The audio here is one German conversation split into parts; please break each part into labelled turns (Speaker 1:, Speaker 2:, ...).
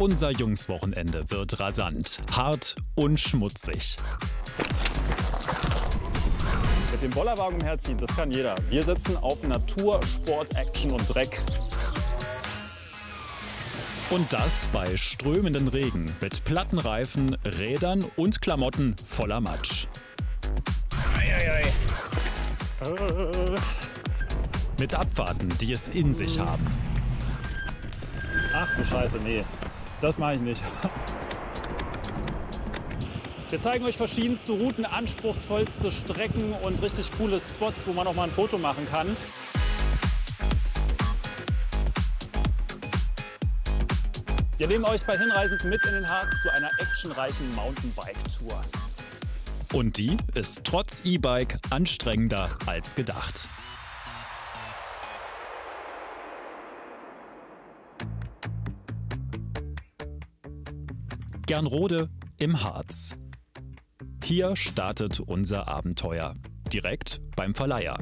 Speaker 1: Unser Jungswochenende wird rasant, hart und schmutzig.
Speaker 2: Mit dem Bollerwagen umherziehen, das kann jeder. Wir setzen auf Natur, Sport, Action und Dreck.
Speaker 1: Und das bei strömenden Regen mit platten Reifen, Rädern und Klamotten voller Matsch. Mit Abfahrten, die es in sich haben.
Speaker 2: Ach du Scheiße, nee, das mache ich nicht. Wir zeigen euch verschiedenste Routen, anspruchsvollste Strecken und richtig coole Spots, wo man auch mal ein Foto machen kann. Wir nehmen euch bei Hinreisend mit in den Harz zu einer actionreichen Mountainbike-Tour.
Speaker 1: Und die ist trotz E-Bike anstrengender als gedacht. Gernrode im Harz. Hier startet unser Abenteuer. Direkt beim Verleiher.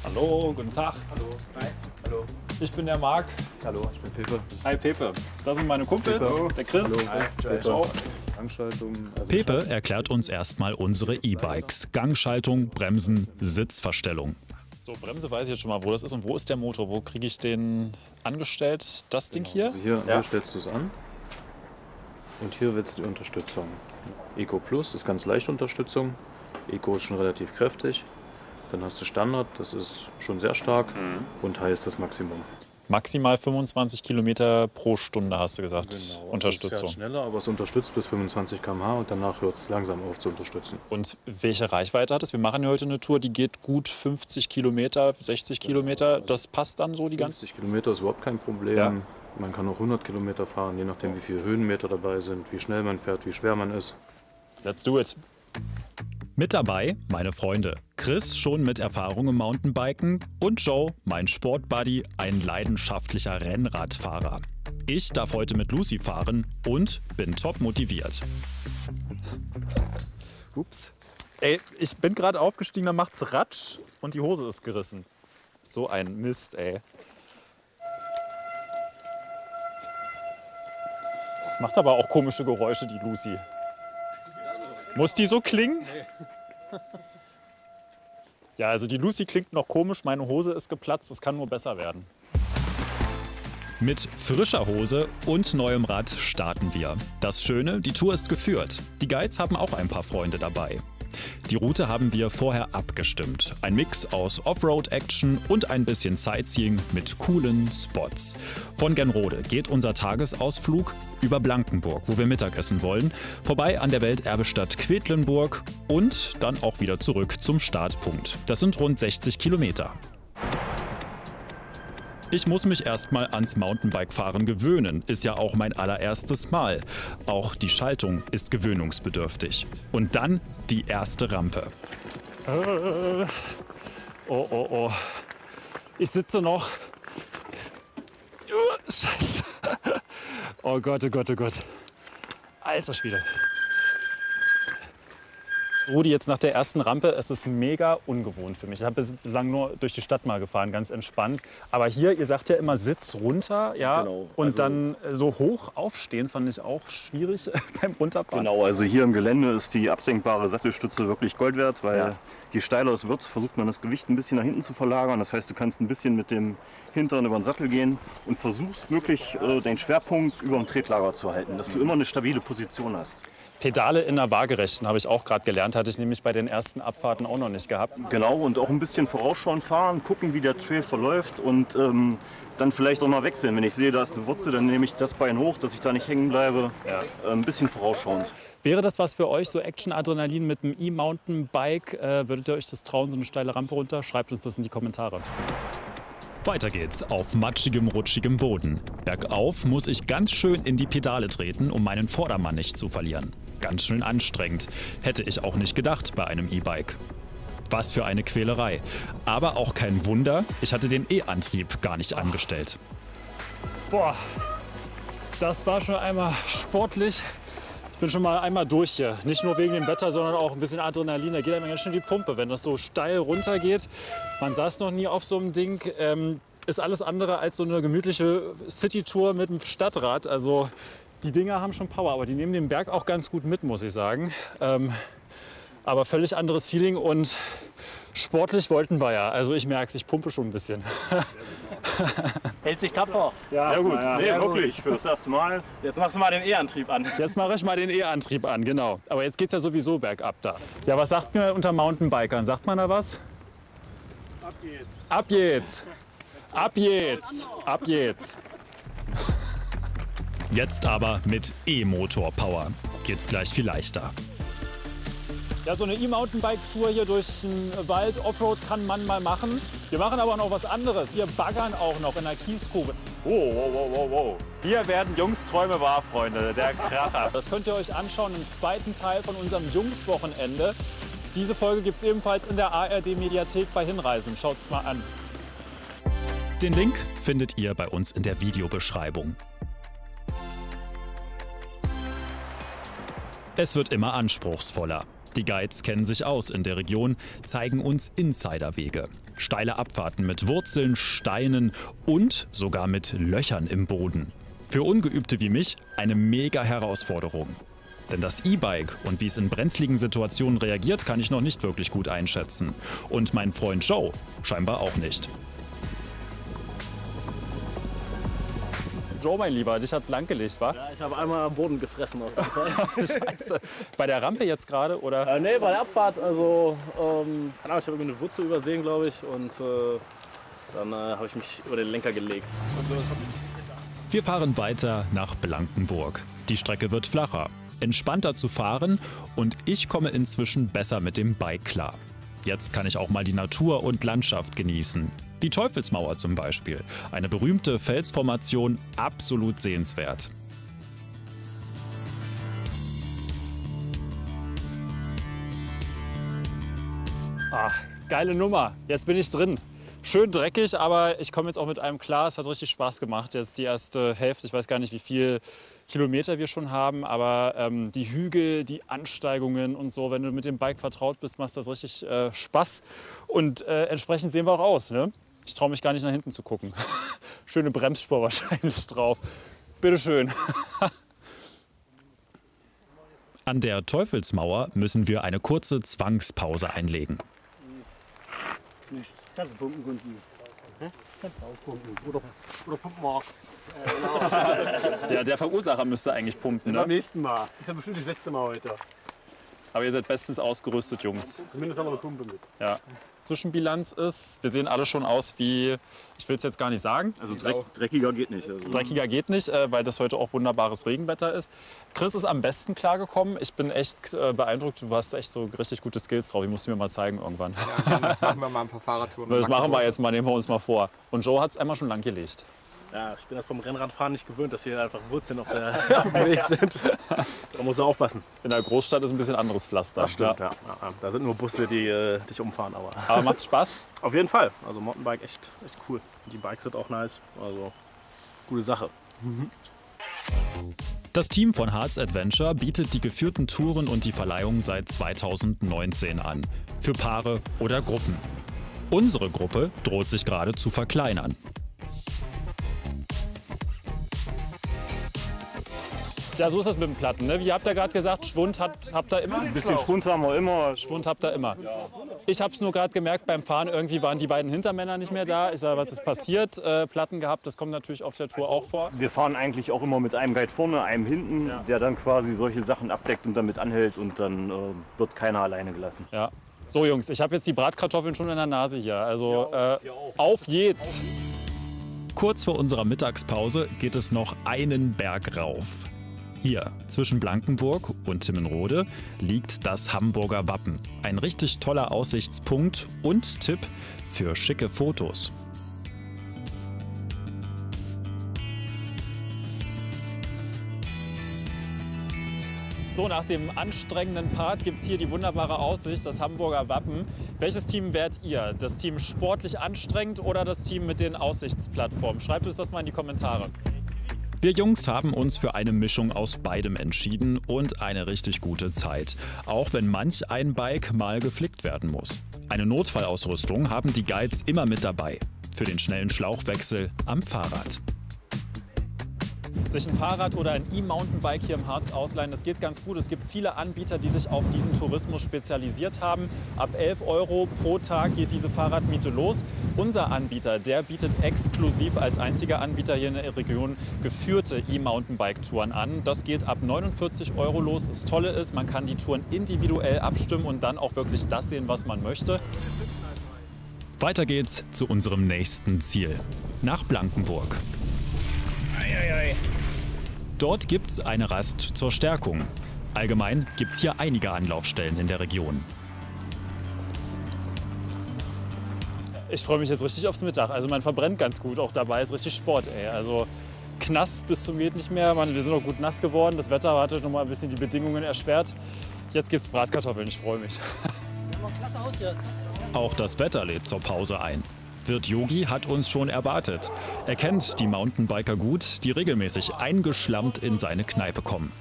Speaker 2: Hallo, guten Tag.
Speaker 3: Hallo. Hi. Hallo.
Speaker 2: Ich bin der Marc.
Speaker 3: Hallo, ich bin Pepe.
Speaker 2: Hi Pepe. Das sind meine Kumpels,
Speaker 3: Pepe.
Speaker 2: der Chris.
Speaker 3: Hallo. Hi.
Speaker 2: Ciao.
Speaker 3: Gangschaltung.
Speaker 1: Pepe erklärt uns erstmal unsere E-Bikes. Gangschaltung, Bremsen, Sitzverstellung.
Speaker 2: So, Bremse weiß ich jetzt schon mal, wo das ist. Und wo ist der Motor? Wo kriege ich den angestellt? Das Ding hier?
Speaker 3: Also hier stellst du es an. Und hier wird die Unterstützung. Eco Plus ist ganz leichte Unterstützung. Eco ist schon relativ kräftig. Dann hast du Standard, das ist schon sehr stark. Und High ist das Maximum.
Speaker 2: Maximal 25 Kilometer pro Stunde, hast du gesagt.
Speaker 3: Genau,
Speaker 2: Unterstützung.
Speaker 3: Also es fährt schneller, aber es unterstützt bis 25 km/h und danach hört es langsam auf zu unterstützen.
Speaker 2: Und welche Reichweite hat es? Wir machen ja heute eine Tour, die geht gut 50 Kilometer, 60 Kilometer. Das passt dann so die ganze
Speaker 3: 50 Kilometer ist überhaupt kein Problem.
Speaker 2: Ja.
Speaker 3: Man kann auch 100 Kilometer fahren, je nachdem wie viele Höhenmeter dabei sind, wie schnell man fährt, wie schwer man ist.
Speaker 2: Let's do it.
Speaker 1: Mit dabei meine Freunde. Chris, schon mit Erfahrung im Mountainbiken, und Joe, mein Sportbuddy, ein leidenschaftlicher Rennradfahrer. Ich darf heute mit Lucy fahren und bin top motiviert.
Speaker 2: Ups. Ey, ich bin gerade aufgestiegen, da macht's Ratsch und die Hose ist gerissen. So ein Mist, ey. Das macht aber auch komische Geräusche, die Lucy. Muss die so klingen? Nee. Ja, also die Lucy klingt noch komisch, meine Hose ist geplatzt, es kann nur besser werden.
Speaker 1: Mit frischer Hose und neuem Rad starten wir. Das Schöne, die Tour ist geführt. Die Guides haben auch ein paar Freunde dabei. Die Route haben wir vorher abgestimmt. Ein Mix aus Offroad-Action und ein bisschen Sightseeing mit coolen Spots. Von Gernrode geht unser Tagesausflug über Blankenburg, wo wir Mittagessen wollen, vorbei an der Welterbestadt Quedlinburg und dann auch wieder zurück zum Startpunkt. Das sind rund 60 Kilometer. Ich muss mich erstmal ans Mountainbike-Fahren gewöhnen, ist ja auch mein allererstes Mal. Auch die Schaltung ist gewöhnungsbedürftig. Und dann die erste Rampe.
Speaker 2: Oh, oh, oh. Ich sitze noch. Scheiße. Oh Gott, oh Gott, oh Gott. Alter Schwede. Rudi, jetzt nach der ersten Rampe, es ist mega ungewohnt für mich. Ich habe bislang nur durch die Stadt mal gefahren, ganz entspannt. Aber hier, ihr sagt ja immer Sitz runter, ja,
Speaker 3: Genau,
Speaker 2: und
Speaker 3: also
Speaker 2: dann so hoch aufstehen fand ich auch schwierig beim Runterfahren.
Speaker 4: Genau, also hier im Gelände ist die absenkbare Sattelstütze wirklich Gold wert, weil je steiler es wird, versucht man das Gewicht ein bisschen nach hinten zu verlagern. Das heißt, du kannst ein bisschen mit dem Hintern über den Sattel gehen und versuchst wirklich den Schwerpunkt über dem Tretlager zu halten, dass du immer eine stabile Position hast.
Speaker 2: Pedale in der Waagerechten habe ich auch gerade gelernt, hatte ich nämlich bei den ersten Abfahrten auch noch nicht gehabt.
Speaker 4: Genau, und auch ein bisschen vorausschauend fahren, gucken, wie der Trail verläuft und dann vielleicht auch mal wechseln. Wenn ich sehe, da ist eine Wurzel, dann nehme ich das Bein hoch, dass ich da nicht hängen bleibe. Ein bisschen vorausschauend.
Speaker 2: Wäre das was für euch, so Action-Adrenalin mit einem E-Mountainbike? Würdet ihr euch das trauen, so eine steile Rampe runter? Schreibt uns das in die Kommentare.
Speaker 1: Weiter geht's auf matschigem, rutschigem Boden. Bergauf muss ich ganz schön in die Pedale treten, um meinen Vordermann nicht zu verlieren. Ganz schön anstrengend. Hätte ich auch nicht gedacht bei einem E-Bike. Was für eine Quälerei. Aber auch kein Wunder, ich hatte den E-Antrieb gar nicht angestellt.
Speaker 2: Boah, das war schon einmal sportlich. Ich bin schon mal einmal durch hier. Nicht nur wegen dem Wetter, sondern auch ein bisschen Adrenalin. Da geht einem ganz schön die Pumpe, wenn das so steil runter geht. Man saß noch nie auf so einem Ding. ist alles andere als so eine gemütliche City-Tour mit dem Stadtrad. Also die Dinger haben schon Power, aber die nehmen den Berg auch ganz gut mit, muss ich sagen. Aber völlig anderes Feeling und sportlich wollten wir ja. Also ich merke es, ich pumpe schon ein bisschen.
Speaker 5: Hält sich tapfer.
Speaker 4: Ja,
Speaker 2: sehr gut.
Speaker 4: Ja, nee, wirklich, für das erste Mal.
Speaker 5: Jetzt machst du mal den E-Antrieb an.
Speaker 2: Jetzt mache ich mal den E-Antrieb an, genau. Aber jetzt geht es ja sowieso bergab da. Ja, was sagt man unter Mountainbikern? Sagt man da was?
Speaker 4: Ab geht's.
Speaker 2: Ab geht's! Ab geht's! Ab geht's!
Speaker 1: Jetzt aber mit E-Motor-Power geht's gleich viel leichter.
Speaker 2: Ja, so eine E-Mountainbike-Tour hier durch den Wald, Offroad kann man mal machen. Wir machen aber noch was anderes. Wir baggern auch noch in der Kiesgrube. Wow. Hier werden Jungs-Träume wahr, Freunde. Der Kracher. Das könnt ihr euch anschauen im zweiten Teil von unserem Jungs-Wochenende. Diese Folge gibt es ebenfalls in der ARD-Mediathek bei Hinreisen. Schaut mal an.
Speaker 1: Den Link findet ihr bei uns in der Videobeschreibung. Es wird immer anspruchsvoller. Die Guides kennen sich aus in der Region, zeigen uns Insiderwege. Steile Abfahrten mit Wurzeln, Steinen und sogar mit Löchern im Boden. Für Ungeübte wie mich eine mega Herausforderung. Denn das E-Bike und wie es in brenzligen Situationen reagiert, kann ich noch nicht wirklich gut einschätzen. Und mein Freund Joe scheinbar auch nicht.
Speaker 2: Joe, mein Lieber, dich hat's langgelegt, wa?
Speaker 5: Ja, ich habe einmal am Boden gefressen auf jeden Fall.
Speaker 2: Scheiße. Bei der Rampe jetzt gerade, oder?
Speaker 5: Nee, bei der Abfahrt, also, keine Ahnung, ich habe irgendwie eine Wurzel übersehen, glaube ich. Und dann habe ich mich über den Lenker gelegt.
Speaker 1: Wir fahren weiter nach Blankenburg. Die Strecke wird flacher, entspannter zu fahren und ich komme inzwischen besser mit dem Bike klar. Jetzt kann ich auch mal die Natur und Landschaft genießen. Die Teufelsmauer zum Beispiel, eine berühmte Felsformation, absolut sehenswert.
Speaker 2: Ah, geile Nummer. Jetzt bin ich drin. Schön dreckig, aber ich komme jetzt auch mit einem klar. Es hat richtig Spaß gemacht. Jetzt die erste Hälfte. Ich weiß gar nicht, wie viel Kilometer wir schon haben, aber die Hügel, die Ansteigungen und so, wenn du mit dem Bike vertraut bist, macht das richtig Spaß. Und entsprechend sehen wir auch aus. Ne? Ich traue mich gar nicht nach hinten zu gucken. Schöne Bremsspur wahrscheinlich drauf. Bitteschön.
Speaker 1: An der Teufelsmauer müssen wir eine kurze Zwangspause einlegen.
Speaker 5: Kannst du pumpen, Gunzi? Kannst du auch pumpen. Oder pumpen wir auch.
Speaker 2: Ja, der Verursacher müsste eigentlich pumpen.
Speaker 5: Beim
Speaker 2: Ne?
Speaker 5: nächsten Mal. Ist ja bestimmt das 6. Mal heute.
Speaker 2: Aber ihr seid bestens ausgerüstet, Jungs.
Speaker 5: Zumindest haben wir eine Pumpe mit.
Speaker 2: Ja. Zwischenbilanz ist, wir sehen alle schon aus wie, ich will es jetzt gar nicht sagen,
Speaker 4: Also dreckiger geht nicht. Also.
Speaker 2: dreckiger geht nicht, weil das heute auch wunderbares Regenwetter ist. Chris ist am besten klargekommen. Ich bin echt beeindruckt. Du hast echt so richtig gute Skills drauf. Ich muss mir mal zeigen irgendwann.
Speaker 6: Ja, dann machen wir mal ein paar Fahrradtouren.
Speaker 2: Das machen wir jetzt mal, nehmen wir uns mal vor. Und Joe hat es einmal schon lang gelegt.
Speaker 5: Ja, ich bin das vom Rennradfahren nicht gewöhnt, dass hier einfach Wurzeln auf dem Weg sind. Da muss er aufpassen.
Speaker 2: In der Großstadt ist ein bisschen anderes Pflaster.
Speaker 5: Das stimmt, ja. Da sind nur Busse, die dich umfahren.
Speaker 2: Aber macht's Spaß?
Speaker 5: Auf jeden Fall. Also Mountainbike echt cool. Und die Bikes sind auch nice. Also gute Sache.
Speaker 1: Das Team von Harz Adventure bietet die geführten Touren und die Verleihung seit 2019 an. Für Paare oder Gruppen. Unsere Gruppe droht sich gerade zu verkleinern.
Speaker 2: Ja, so ist das mit dem Platten. Ne? Wie habt ihr gerade gesagt, Schwund habt ihr immer?
Speaker 4: Ein bisschen Schwund haben wir immer.
Speaker 2: Schwund habt ihr immer. Ich habe es nur gerade gemerkt, beim Fahren irgendwie waren die beiden Hintermänner nicht mehr da. Ich sage, was ist passiert? Platten gehabt, das kommt natürlich auf der Tour auch vor.
Speaker 4: Wir fahren eigentlich auch immer mit einem Guide vorne, einem hinten, der dann quasi solche Sachen abdeckt und damit anhält und dann wird keiner alleine gelassen.
Speaker 2: Ja. So Jungs, ich habe jetzt die Bratkartoffeln schon in der Nase hier. Also auf geht's!
Speaker 1: Kurz vor unserer Mittagspause geht es noch einen Berg rauf. Hier, zwischen Blankenburg und Timmenrode, liegt das Hamburger Wappen. Ein richtig toller Aussichtspunkt und Tipp für schicke Fotos.
Speaker 2: So, nach dem anstrengenden Part gibt es hier die wunderbare Aussicht, das Hamburger Wappen. Welches Team wärt ihr? Das Team sportlich anstrengend oder das Team mit den Aussichtsplattformen? Schreibt uns das mal in die Kommentare.
Speaker 1: Wir Jungs haben uns für eine Mischung aus beidem entschieden und eine richtig gute Zeit. Auch wenn manch ein Bike mal geflickt werden muss. Eine Notfallausrüstung haben die Guides immer mit dabei. für den schnellen Schlauchwechsel am Fahrrad.
Speaker 2: Sich ein Fahrrad oder ein E-Mountainbike hier im Harz ausleihen, das geht ganz gut. Es gibt viele Anbieter, die sich auf diesen Tourismus spezialisiert haben. Ab 11 € pro Tag geht diese Fahrradmiete los. Unser Anbieter, der bietet exklusiv als einziger Anbieter hier in der Region geführte E-Mountainbike-Touren an. Das geht ab 49 € los. Das Tolle ist, man kann die Touren individuell abstimmen und dann auch wirklich das sehen, was man möchte.
Speaker 1: Weiter geht's zu unserem nächsten Ziel, nach Blankenburg. Dort gibt's eine Rast zur Stärkung. Allgemein gibt's hier einige Anlaufstellen in der Region.
Speaker 2: Ich freue mich jetzt richtig aufs Mittag. Also man verbrennt ganz gut auch dabei, ist richtig Sport. Ey. Also Knast bis zum geht nicht mehr. Wir sind auch gut nass geworden. Das Wetter hat noch mal ein bisschen die Bedingungen erschwert. Jetzt gibt's Bratkartoffeln, ich freue mich.
Speaker 1: Auch das Wetter lädt zur Pause ein. Wirt Yogi hat uns schon erwartet. Er kennt die Mountainbiker gut, die regelmäßig eingeschlammt in seine Kneipe kommen.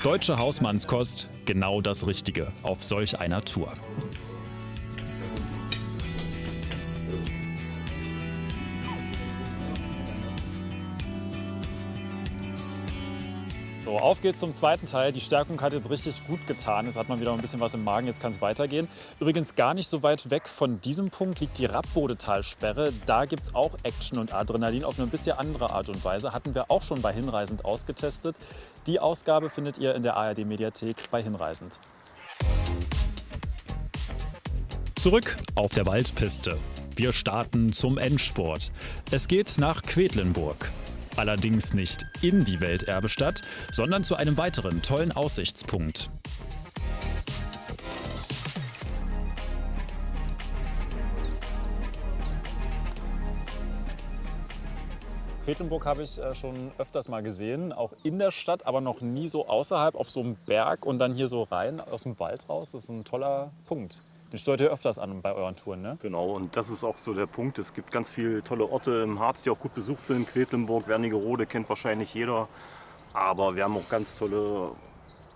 Speaker 1: Deutsche Hausmannskost, genau das Richtige auf solch einer Tour.
Speaker 2: So, auf geht's zum zweiten Teil. Die Stärkung hat jetzt richtig gut getan. Jetzt hat man wieder ein bisschen was im Magen, jetzt kann es weitergehen. Übrigens gar nicht so weit weg von diesem Punkt liegt die Rappbodetalsperre. Da gibt es auch Action und Adrenalin auf eine bisschen andere Art und Weise. Hatten wir auch schon bei Hinreisend ausgetestet. Die Ausgabe findet ihr in der ARD-Mediathek bei Hinreisend.
Speaker 1: Zurück auf der Waldpiste. Wir starten zum Endspurt. Es geht nach Quedlinburg. Allerdings nicht in die Welterbestadt, sondern zu einem weiteren tollen Aussichtspunkt.
Speaker 2: Quedlinburg habe ich schon öfters mal gesehen, auch in der Stadt, aber noch nie so außerhalb auf so einem Berg und dann hier so rein aus dem Wald raus. Das ist ein toller Punkt. Den steuert ihr öfters an bei euren Touren, ne?
Speaker 4: Genau, und das ist auch so der Punkt. Es gibt ganz viele tolle Orte im Harz, die auch gut besucht sind. Quedlinburg, Wernigerode kennt wahrscheinlich jeder. Aber wir haben auch ganz tolle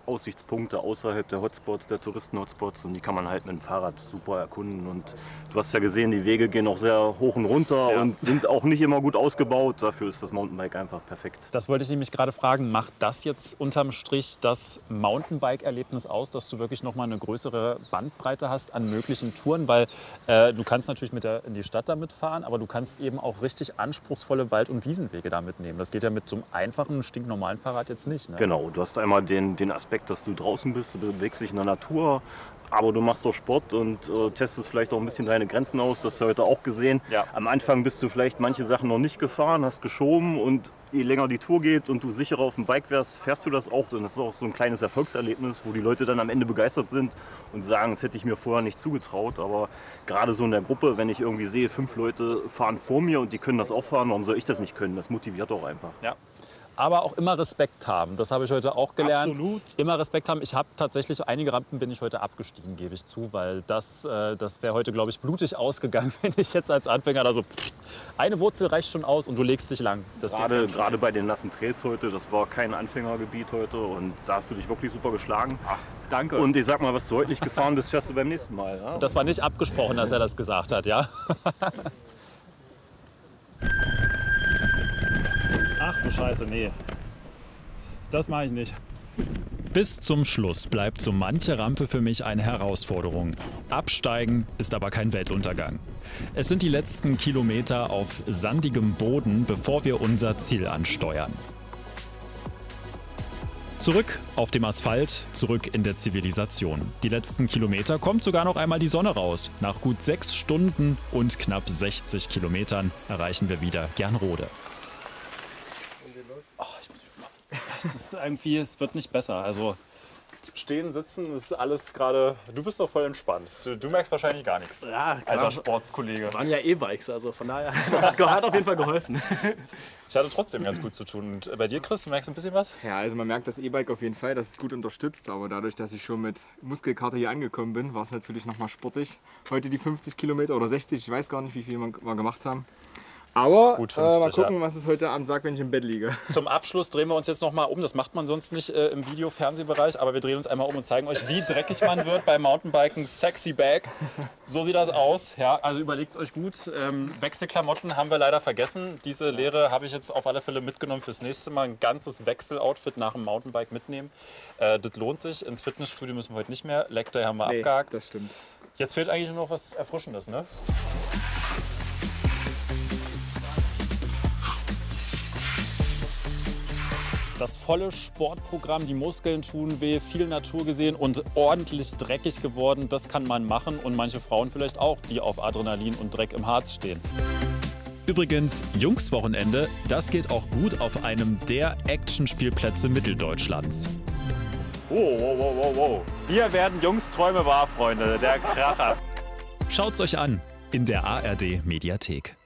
Speaker 4: Aussichtspunkte außerhalb der Hotspots, der Touristen-Hotspots. Und die kann man halt mit dem Fahrrad super erkunden. Und du hast ja gesehen, die Wege gehen auch sehr hoch und runter und sind auch nicht immer gut ausgebaut. Dafür ist das Mountainbike einfach perfekt.
Speaker 2: Das wollte ich nämlich gerade fragen. Macht das jetzt unterm Strich das Mountainbike-Erlebnis aus, dass du wirklich noch mal eine größere Bandbreite hast an möglichen Touren? Weil du kannst natürlich in die Stadt damit fahren, aber du kannst eben auch richtig anspruchsvolle Wald- und Wiesenwege damit nehmen. Das geht ja mit so einem einfachen, stinknormalen Fahrrad jetzt nicht, ne?
Speaker 4: Genau, du hast einmal den Aspekt, dass du draußen bist, du bewegst dich in der Natur, aber du machst auch Sport und testest vielleicht auch ein bisschen deine Grenzen aus. Das hast du heute auch gesehen.
Speaker 2: Ja.
Speaker 4: Am Anfang bist du vielleicht manche Sachen noch nicht gefahren, hast geschoben und je länger die Tour geht und du sicherer auf dem Bike wärst, fährst du das auch. Und das ist auch so ein kleines Erfolgserlebnis, wo die Leute dann am Ende begeistert sind und sagen, das hätte ich mir vorher nicht zugetraut. Aber gerade so in der Gruppe, wenn ich irgendwie sehe, 5 Leute fahren vor mir und die können das auch fahren, warum soll ich das nicht können? Das motiviert auch einfach.
Speaker 2: Ja. Aber auch immer Respekt haben. Das habe ich heute auch gelernt.
Speaker 4: Absolut.
Speaker 2: Immer Respekt haben. Ich habe tatsächlich einige Rampen bin ich heute abgestiegen, gebe ich zu, weil das wäre heute, glaube ich, blutig ausgegangen, wenn ich jetzt als Anfänger da so eine Wurzel reicht schon aus und du legst dich lang.
Speaker 4: Gerade bei den nassen Trails heute, das war kein Anfängergebiet heute und da hast du dich wirklich super geschlagen.
Speaker 2: Ach, danke.
Speaker 4: Und ich sag mal, was du heute nicht gefahren bist, fährst du beim nächsten Mal. Ja?
Speaker 2: Das war nicht abgesprochen, dass er das gesagt hat, ja? Ach du Scheiße, nee. Das mache ich nicht.
Speaker 1: Bis zum Schluss bleibt so manche Rampe für mich eine Herausforderung. Absteigen ist aber kein Weltuntergang. Es sind die letzten Kilometer auf sandigem Boden, bevor wir unser Ziel ansteuern. Zurück auf dem Asphalt, zurück in der Zivilisation. Die letzten Kilometer kommt sogar noch einmal die Sonne raus. Nach gut 6 Stunden und knapp 60 Kilometern erreichen wir wieder Gernrode.
Speaker 2: Es ist irgendwie, es wird nicht besser. Also stehen, sitzen, das ist alles gerade. Du bist doch voll entspannt. Du merkst wahrscheinlich gar nichts.
Speaker 5: Ja, klar.
Speaker 2: Alter Sportskollege.
Speaker 5: Waren ja E-Bikes, also von daher, das hat auf jeden Fall geholfen.
Speaker 2: Ich hatte trotzdem ganz gut zu tun. Und bei dir, Chris, merkst du ein bisschen was?
Speaker 6: Ja, also man merkt das E-Bike auf jeden Fall, das ist gut unterstützt, aber dadurch, dass ich schon mit Muskelkater hier angekommen bin, war es natürlich nochmal sportlich. Heute die 50 Kilometer oder 60, ich weiß gar nicht, wie viel wir gemacht haben. Aber
Speaker 2: Gut,
Speaker 6: mal
Speaker 2: 50,
Speaker 6: gucken, was es heute Abend sagt, wenn ich im Bett liege.
Speaker 2: Zum Abschluss drehen wir uns jetzt noch mal um. Das macht man sonst nicht im Video-Fernsehbereich, aber wir drehen uns einmal um und zeigen euch, wie dreckig man wird beim Mountainbiken. Sexy Bag. So sieht das aus. Ja, also überlegt es euch gut. Wechselklamotten haben wir leider vergessen. Diese Lehre habe ich jetzt auf alle Fälle mitgenommen fürs nächste Mal. Ein ganzes Wechseloutfit nach dem Mountainbike mitnehmen. Das lohnt sich. Ins Fitnessstudio müssen wir heute nicht mehr. Leg Day haben wir abgehakt.
Speaker 6: Das stimmt.
Speaker 2: Jetzt fehlt eigentlich nur noch was Erfrischendes, ne? Das volle Sportprogramm, die Muskeln tun weh, viel Natur gesehen und ordentlich dreckig geworden. Das kann man machen und manche Frauen vielleicht auch, die auf Adrenalin und Dreck im Harz stehen.
Speaker 1: Übrigens, Jungswochenende, das geht auch gut auf einem der Actionspielplätze Mitteldeutschlands.
Speaker 2: Wow. Hier werden Jungs Träume wahr, Freunde. Der Kracher.
Speaker 1: Schaut's euch an in der ARD Mediathek.